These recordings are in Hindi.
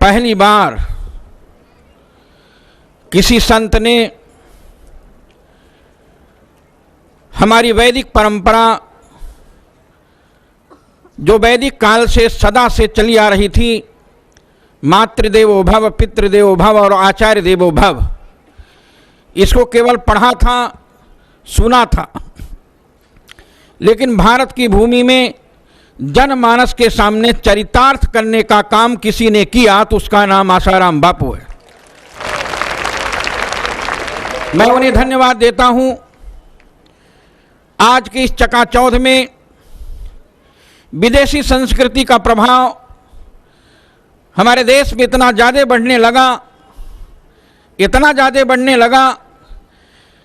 पहली बार किसी संत ने हमारी वैदिक परंपरा, जो वैदिक काल से सदा से चली आ रही थी, मातृदेवो भव, पितृदेवो भव और आचार्य देवो भव, इसको केवल पढ़ा था, सुना था, लेकिन भारत की भूमि में जनमानस के सामने चरितार्थ करने का काम किसी ने किया तो उसका नाम आसाराम बापू है। मैं उन्हें धन्यवाद देता हूं। आज की इस चकाचौंध में विदेशी संस्कृति का प्रभाव हमारे देश में इतना ज़्यादा बढ़ने लगा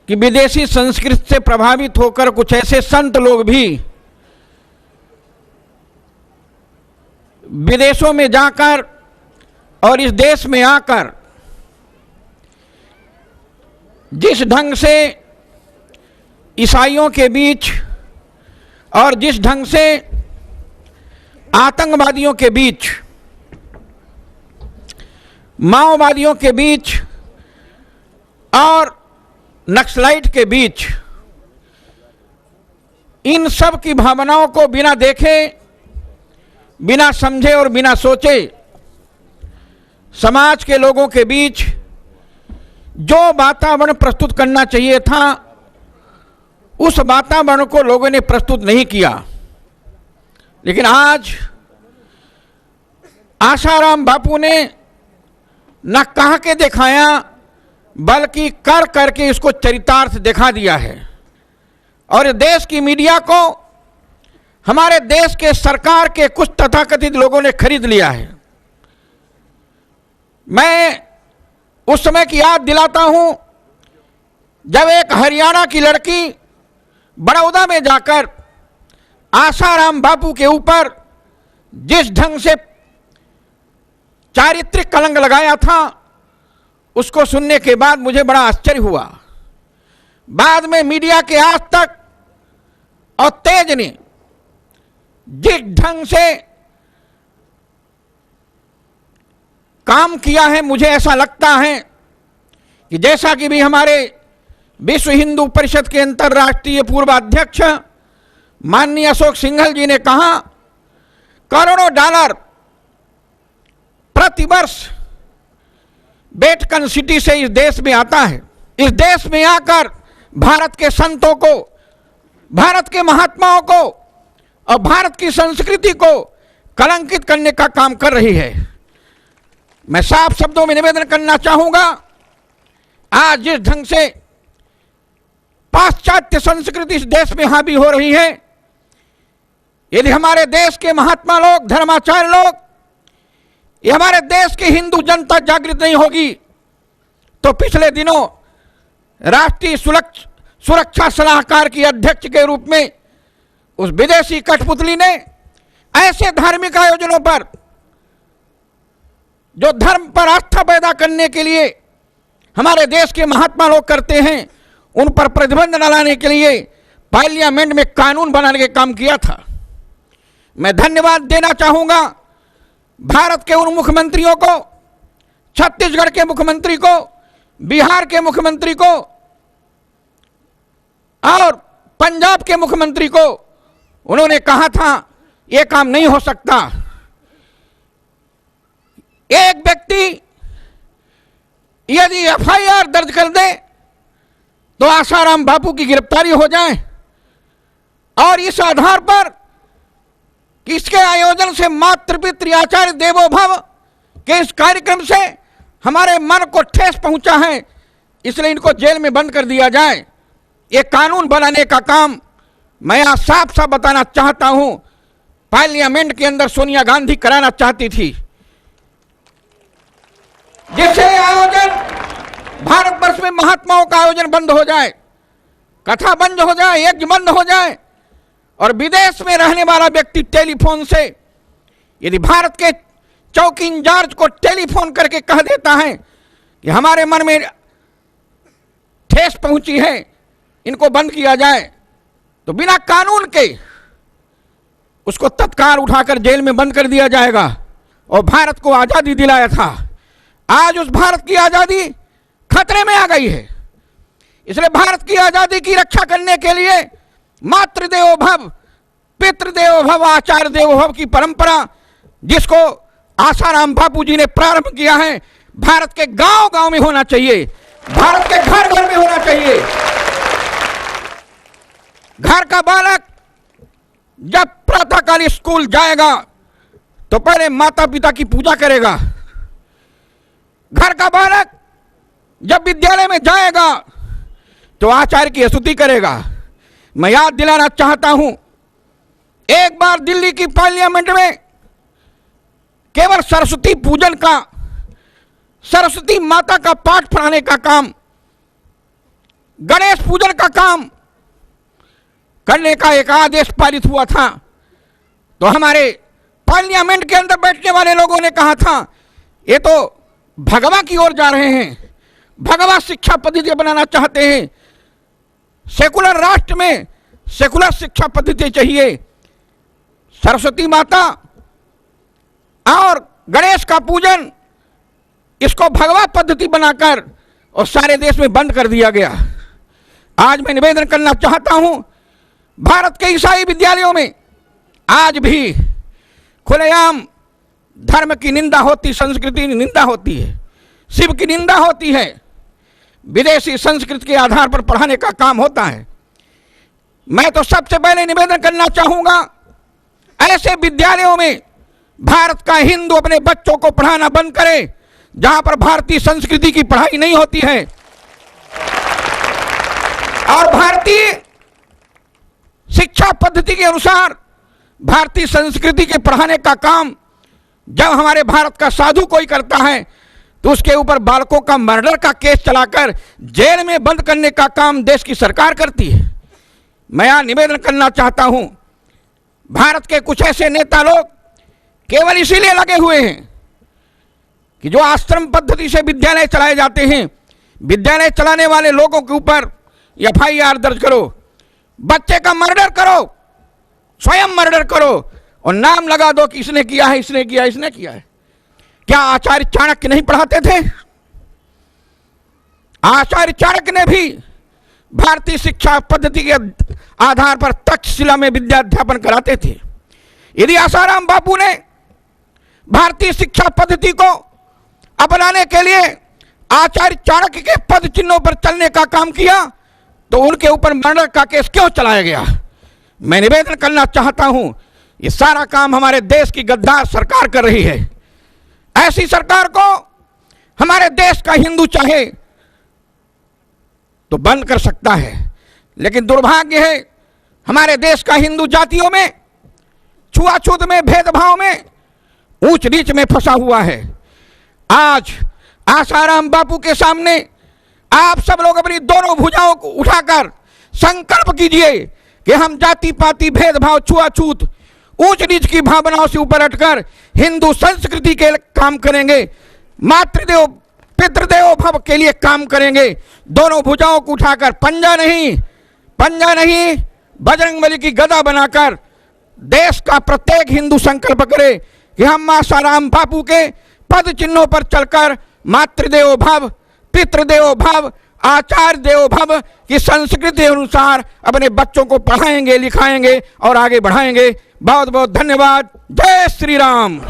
कि विदेशी संस्कृति से प्रभावित होकर कुछ ऐसे संत लोग भी विदेशों में जाकर और इस देश में आकर जिस ढंग से ईसाइयों के बीच और जिस ढंग से आतंकवादियों के बीच, माओवादियों के बीच और नक्सलाइट के बीच इन सब की भावनाओं को बिना देखे, बिना समझे और बिना सोचे समाज के लोगों के बीच जो वातावरण प्रस्तुत करना चाहिए था, उस वातावरण को लोगों ने प्रस्तुत नहीं किया। लेकिन आज आसाराम बापू ने न कह के दिखाया बल्कि कर करके इसको चरितार्थ दिखा दिया है और देश की मीडिया को हमारे देश के सरकार के कुछ तथाकथित लोगों ने खरीद लिया है। मैं उस समय की याद दिलाता हूं जब एक हरियाणा की लड़की बड़ौदा में जाकर आसाराम बापू के ऊपर जिस ढंग से चारित्रिक कलंक लगाया था, उसको सुनने के बाद मुझे बड़ा आश्चर्य हुआ। बाद में मीडिया के आज तक और तेज ने जिस ढंग से काम किया है, मुझे ऐसा लगता है कि जैसा कि भी हमारे विश्व हिंदू परिषद के अंतर्राष्ट्रीय पूर्व अध्यक्ष माननीय अशोक सिंघल जी ने कहा, करोड़ों डॉलर प्रतिवर्ष वेटिकन सिटी से इस देश में आता है। इस देश में आकर भारत के संतों को, भारत के महात्माओं को और भारत की संस्कृति को कलंकित करने का काम कर रही है। मैं साफ शब्दों में निवेदन करना चाहूंगा, आज जिस ढंग से पाश्चात्य संस्कृति इस देश में हावी हो रही है, यदि हमारे देश के महात्मा लोग, धर्माचार्य लोग, ये हमारे देश की हिंदू जनता जागृत नहीं होगी तो पिछले दिनों राष्ट्रीय सुरक्षा सलाहकार की अध्यक्ष के रूप में उस विदेशी कठपुतली ने ऐसे धार्मिक आयोजनों पर, जो धर्म पर आस्था पैदा करने के लिए हमारे देश के महात्मा लोग करते हैं, उन पर प्रतिबंध न लाने के लिए पार्लियामेंट में कानून बनाने का काम किया था। मैं धन्यवाद देना चाहूंगा भारत के उन मुख्यमंत्रियों को, छत्तीसगढ़ के मुख्यमंत्री को, बिहार के मुख्यमंत्री को और पंजाब के मुख्यमंत्री को। उन्होंने कहा था यह काम नहीं हो सकता। एक व्यक्ति यदि एफआईआर दर्ज कर दे तो आसाराम बापू की गिरफ्तारी हो जाए और इस आधार पर कि इसके आयोजन से मातृपितृ आचार्य देवो भव के इस कार्यक्रम से हमारे मन को ठेस पहुंचा है, इसलिए इनको जेल में बंद कर दिया जाए। ये कानून बनाने का काम मैं यहां साफ साफ बताना चाहता हूं, पार्लियामेंट के अंदर सोनिया गांधी कराना चाहती थी, जिससे आयोजन भारतवर्ष में महात्माओं का आयोजन बंद हो जाए, कथा बंद हो जाए, यज्ञ बंद हो जाए और विदेश में रहने वाला व्यक्ति टेलीफोन से यदि भारत के चौकी इंचार्ज को टेलीफोन करके कह देता है कि हमारे मन में ठेस पहुंची है, इनको बंद किया जाए, तो बिना कानून के उसको तत्काल उठाकर जेल में बंद कर दिया जाएगा। और भारत को आजादी दिलाया था। आज उस भारत की आजादी खतरे में आ गई है। इसलिए भारत की आजादी की रक्षा करने के लिए मातृदेवो भव, पितृदेवो भव, आचार्य देवो भव की परंपरा, जिसको आसाराम बापू जी ने प्रारंभ किया है, भारत के गांव गांव में होना चाहिए, भारत के घर घर में होना चाहिए। घर का बालक जब प्रातःकाल स्कूल जाएगा तो पहले माता पिता की पूजा करेगा। घर का बालक जब विद्यालय में जाएगा तो आचार्य की स्तुति करेगा। मैं याद दिलाना चाहता हूं, एक बार दिल्ली की पार्लियामेंट में केवल सरस्वती पूजन का, सरस्वती माता का पाठ पढ़ाने का काम, गणेश पूजन का काम करने का एक आदेश पारित हुआ था, तो हमारे पार्लियामेंट के अंदर बैठने वाले लोगों ने कहा था ये तो भगवा की ओर जा रहे हैं, भगवा शिक्षा पद्धति बनाना चाहते हैं, सेकुलर राष्ट्र में सेकुलर शिक्षा पद्धति चाहिए। सरस्वती माता और गणेश का पूजन, इसको भगवा पद्धति बनाकर और सारे देश में बंद कर दिया गया। आज मैं निवेदन करना चाहता हूं, भारत के ईसाई विद्यालयों में आज भी खुलेआम धर्म की निंदा होती, संस्कृति की निंदा होती है, शिव की निंदा होती है, विदेशी संस्कृति के आधार पर पढ़ाने का काम होता है। मैं तो सबसे पहले निवेदन करना चाहूंगा, ऐसे विद्यालयों में भारत का हिंदू अपने बच्चों को पढ़ाना बंद करे जहां पर भारतीय संस्कृति की पढ़ाई नहीं होती है। और भारतीय शिक्षा पद्धति के अनुसार भारतीय संस्कृति के पढ़ाने का काम जब हमारे भारत का साधु कोई करता है तो उसके ऊपर बालकों का मर्डर का केस चलाकर जेल में बंद करने का काम देश की सरकार करती है। मैं यहां निवेदन करना चाहता हूं, भारत के कुछ ऐसे नेता लोग केवल इसीलिए लगे हुए हैं कि जो आश्रम पद्धति से विद्यालय चलाए जाते हैं, विद्यालय चलाने वाले लोगों के ऊपर FIR दर्ज करो, बच्चे का मर्डर करो, स्वयं मर्डर करो और नाम लगा दो कि इसने किया है, इसने किया, इसने किया है। क्या आचार्य चाणक्य नहीं पढ़ाते थे? आचार्य चाणक्य ने भी भारतीय शिक्षा पद्धति के आधार पर तक्षशिला में विद्याध्यापन कराते थे। यदि आसाराम बापू ने भारतीय शिक्षा पद्धति को अपनाने के लिए आचार्य चाणक्य के पद चिन्हों पर चलने का काम किया तो उनके ऊपर मर्डर का केस क्यों चलाया गया? मैं निवेदन करना चाहता हूं, ये सारा काम हमारे देश की गद्दार सरकार कर रही है। ऐसी सरकार को हमारे देश का हिंदू चाहे तो बंद कर सकता है, लेकिन दुर्भाग्य है हमारे देश का हिंदू जातियों में, छुआछूत में, भेदभाव में, ऊंच नीच में फंसा हुआ है। आज आसाराम बापू के सामने आप सब लोग अपनी दोनों भुजाओं को उठाकर संकल्प कीजिए कि हम जाति पाति, भेदभाव, छुआछूत, ऊंच नीच की भावनाओं से ऊपर हटकर हिंदू संस्कृति के काम करेंगे, मातृदेव पितृदेव भव के लिए काम करेंगे। दोनों भुजाओं को उठाकर पंजा नहीं बजरंगबली की गदा बनाकर देश का प्रत्येक हिंदू संकल्प करे कि हम आसाराम बापू के पद चिन्हों पर चलकर मातृदेवो भव, पितृदेवो भव, आचार्य देवो भव की संस्कृति अनुसार अपने बच्चों को पढ़ाएंगे, लिखाएंगे और आगे बढ़ाएंगे। बहुत बहुत धन्यवाद। जय श्री राम।